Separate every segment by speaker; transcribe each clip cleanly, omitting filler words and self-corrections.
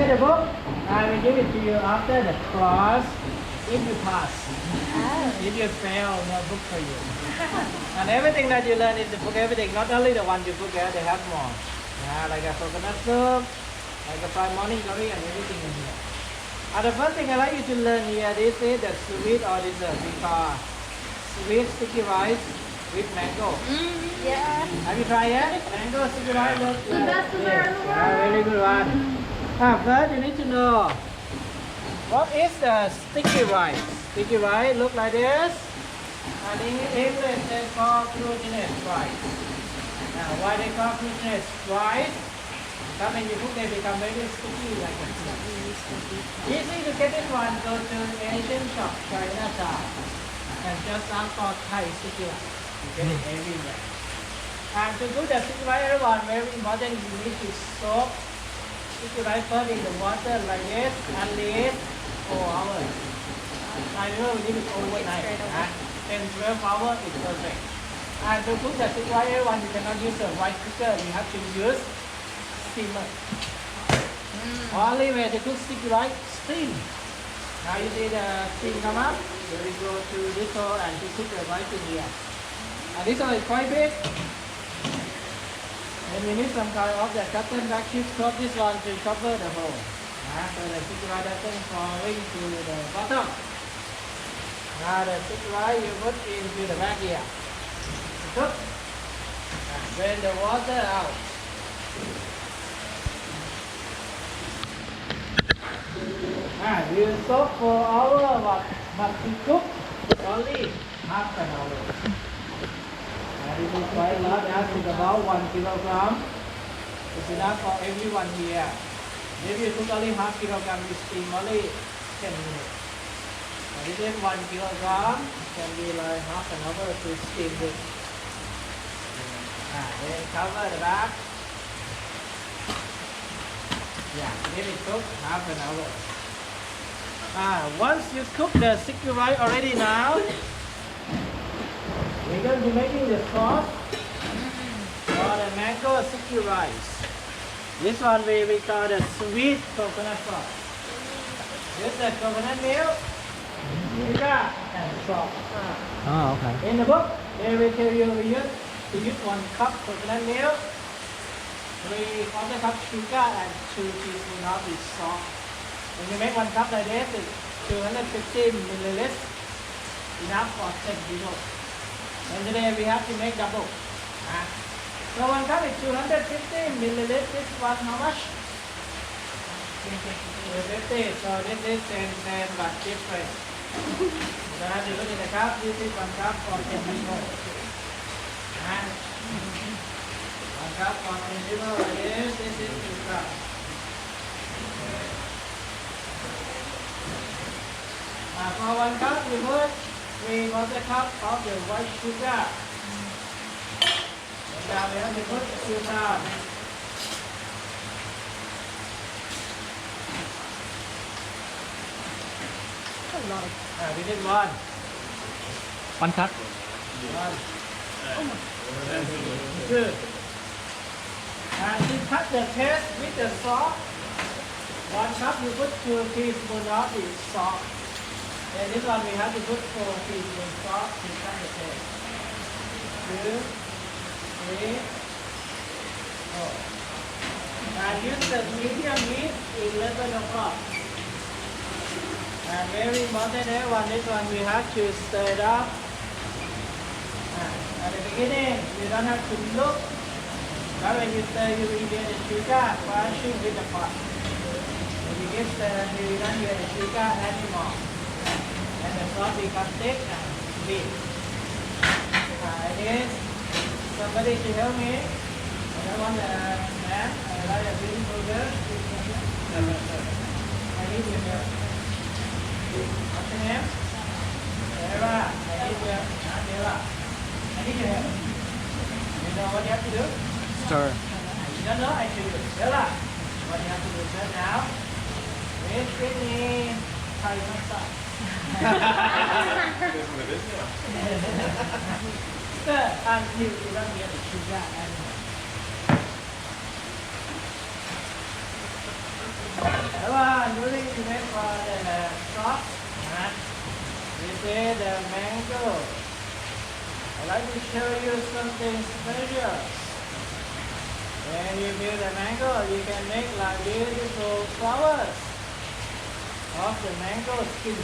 Speaker 1: read the book? I will give it to you after the class if you pass. If you fail, no book for you. And everything that you learn in the book, everything, not only the one you book there, they have more. Like a coconut soup, like a fried morning glory and everything in here. The first thing I like you to learn here, this is the sweet or dessert. We call sweet sticky rice with mango.
Speaker 2: Yeah.
Speaker 1: Have you tried it? Mango sticky rice? Look
Speaker 2: The best dessert in the world.
Speaker 1: very good one. First you need to know what is the sticky rice. Sticky rice look like this. And in English they call glutinous rice. Now why they call glutinous rice? Because when you cook they become very sticky like a easy to get this one, go to Asian shop, Chinatown. And just ask for Thai sticky rice. You get it everywhere. And to do the sticky rice, everyone, very important, you need to soak sticky rice first in the water like this, at least 4 hours. I know we need it overnight. 10-12 hours is perfect. And to cook the sticky rice, everyone, you cannot use a rice cooker, you have to use steamer. Only way to cook sticky rice, steam. Now you see the steam come up, you will go to this hole and to cook the rice in here. And this one is quite big. And we need some kind of the cotton back sheet top this one to cover the hole. So the sticky rice doesn't falling to the bottom. Now the sticky rice you put into the bag here. Cook. And drain the water out. We will soak for hours, but to cook only half an hour. This is quite large, as is about 1 kilogram. It's enough for everyone here. If you cook only half kilogram, you steam only 10 minutes. This is 1 kilogram, can be like half an hour to steam it. Then cover the back. Let it cook half an hour. Once you cook the sticky rice already now, we're going to be making the sauce for the mango sticky rice. This one we call the sweet coconut sauce. This is the coconut milk, sugar, and salt.
Speaker 3: Okay.
Speaker 1: In the book, they will tell you to use 1 cup coconut milk, 3/4 cup sugar, and 2 teaspoons of the salt. When you make 1 cup like this, it's 250 milliliters, enough for 10 people. And today we have to make double. So 1 cup is 250 milliliters. This one how much? 250. So this is same but different. You don't have to look at the cup. This is 1 cup for 10 people. 1 cup for 10 people. This is 2 cups. For 1 cup, we put 3/4 cup of the white sugar. And now we have to put sugar. We did 1.
Speaker 3: 1 cup.
Speaker 1: 1. 2. And to cut the paste with the salt, 1 cup you put 2 teaspoons of the salt. And this one we have to put 4 teaspoons salt to cut the paste. 2, 3, 4. And use the medium heat 11 o'clock. And very important, everyone, this one we have to stir it up. At the beginning, you don't have to look. But when you stir, you will get the sugar crashing with the pot. When you get stirred, you don't get the sugar anymore. And the sauce becomes thick and sweet. I need somebody to help me. I don't want a man. I like a beautiful girl. I need your help. What's your name? Eva. I need your help. Eva. I need your help. You know what you have to do?
Speaker 3: Stir.
Speaker 1: You don't know? I show you. Eva. What you have to do is now. Wait with me. Try not stop. Stir until you don't get the sugar anymore. During we wait for the sauce, this is the mango. I'd like to show you something special. When you build a mango, you can make like beautiful flowers of the mango skin.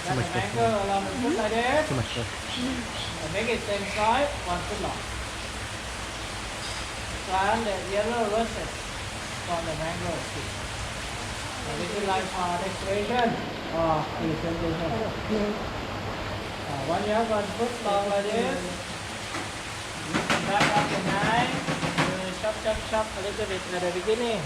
Speaker 1: Cut the mango along the foot like this.
Speaker 3: Too much stuff.
Speaker 1: And make it same size, 1 foot long. Plant the yellow roses from the mango skin. And this is like for decoration or presentation. When you have 1 foot long like this, you can back up the knife, chop a little bit at the beginning.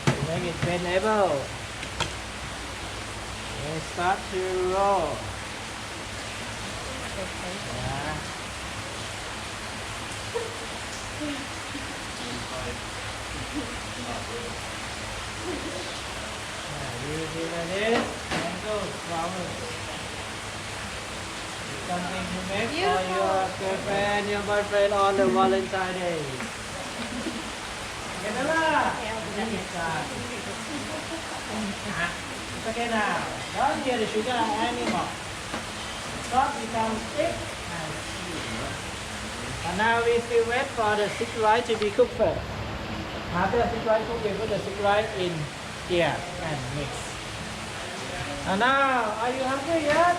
Speaker 1: To make it bendable. And start to roll. Yeah. You do like this, mango flowers. Something to make for your girlfriend, your boyfriend on the Valentine's Day. Get it up. It's okay now. Don't hear the sugar anymore. Salt becomes thick and sweet. And now we still wait for the stick rice to be cooked first. After the stick rice cooked, we put the stick rice in here and mix. And now, are you hungry yet?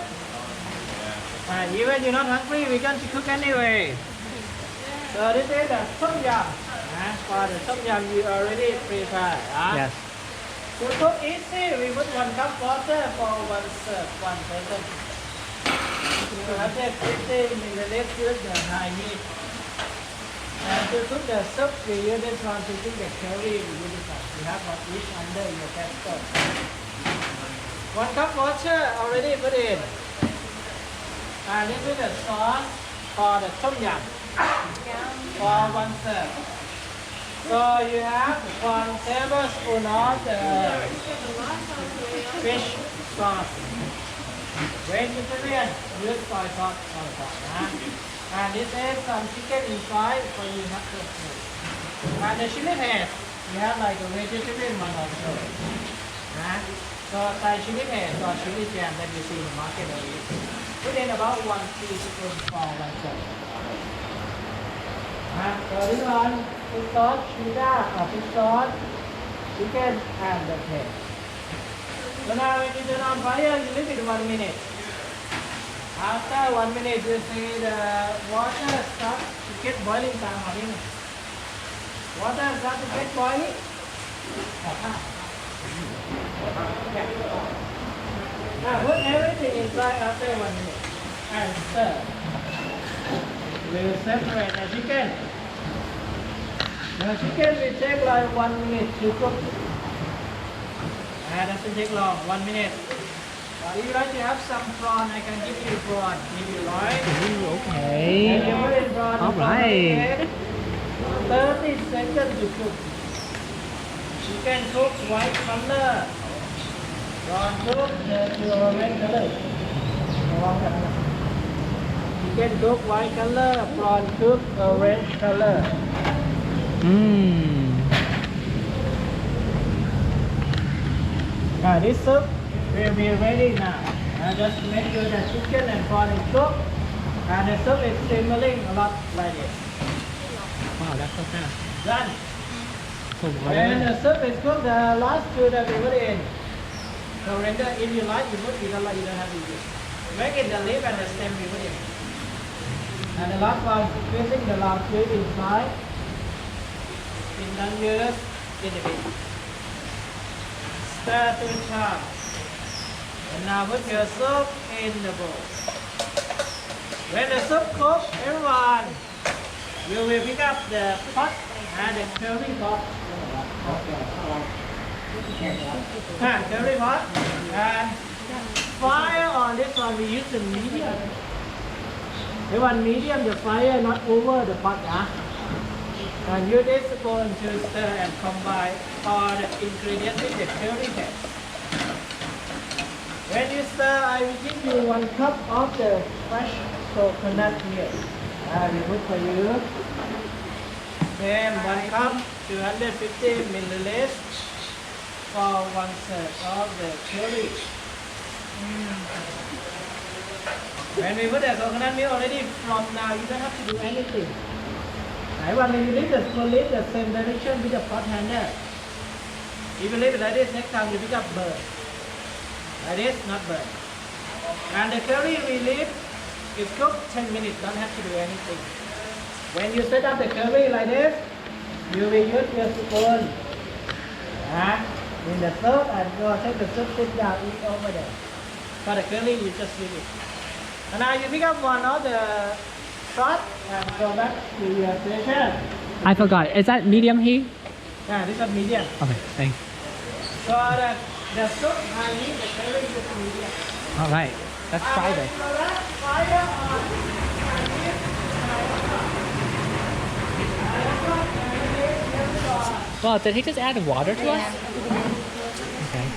Speaker 1: Even you're not hungry, we're going to cook anyway. So this is the tom yum. For the tom yum, you already prepared.
Speaker 3: Yes.
Speaker 1: To cook easy, we put 1 cup water for 1 serve, 1 person. You have to 50 milliliters the high heat. And to cook the soup, we use this one to cook the curry. We use this one. You have one each under your gas stove. 1 cup water already put in. And this is the sauce for the tom yum for 1 serve. So you have 1 tablespoon of the fish sauce. Vegetarian, use soy sauce on top. And this is some chicken inside for you not to mix. And the chili paste, you have like a vegetarian one also. So Thai chili paste or chili jam that you see in the market already. Put in about 1 teaspoon for 1 serve. So this one, fish sauce, chida, or fish sauce, chicken, and the paste. So now when you turn on fire, you leave it 1 minute. After 1 minute, you see the water start to get boiling down. Water start to get boiling. Now put everything inside after 1 minute and serve. We'll separate the chicken. The chicken will take like 1 minute to cook. Doesn't take long, 1 minute. If you like to have some prawn, I can give you prawn if you like.
Speaker 3: Okay.
Speaker 1: And you put in prawn.
Speaker 3: Alright.
Speaker 1: 30 seconds to cook. Chicken cook white color. Prawn cook to red color. Chicken cook white color. Prawn cook red color. This soup will be ready now. Just make sure the chicken and prawn is cooked. And the soup is simmering a lot like this.
Speaker 3: Wow, that's so fast.
Speaker 1: Done.
Speaker 3: So
Speaker 1: When the soup is cooked, the last two that we put in. So render, if you like, you put. If you don't like, you don't have to use. Make it the leaf and the stem we put in. And the last one, facing the last two inside. In done use in the bit. Stir to charm. And now put your soup in the bowl. When the soup cooks, everyone, you will pick up the pot and the curry pot. Curry pot. And fire on this one, we use the medium. This one medium, the fire not over the pot. And use this spoon to stir and combine all the ingredients with the curry paste. When you stir, I will give you 1 cup of the fresh coconut milk. I will put for you. Then 1 cup 250 milliliters for 1/3 of the curry. When we put the coconut milk already from now, you don't have to do anything. Right, when you leave the spoon, leave the same direction with the pot handle. If you leave it like this, next time you pick up burn. Like this, not burn. And the curry we leave is cooked 10 minutes, don't have to do anything. When you set up the curry like this, you will use your spoon in the soup and go take the soup, sit down, eat over there. For the curry, you just leave it. And now you pick up one of the sauce and go back to your station.
Speaker 3: I forgot. Is that medium heat?
Speaker 1: Yeah, this is medium.
Speaker 3: Okay, thanks.
Speaker 1: So the soup, I need the curry is medium.
Speaker 3: All right, let's try this.
Speaker 1: Fire on.
Speaker 3: Well, did he just add water to us?
Speaker 2: Yeah.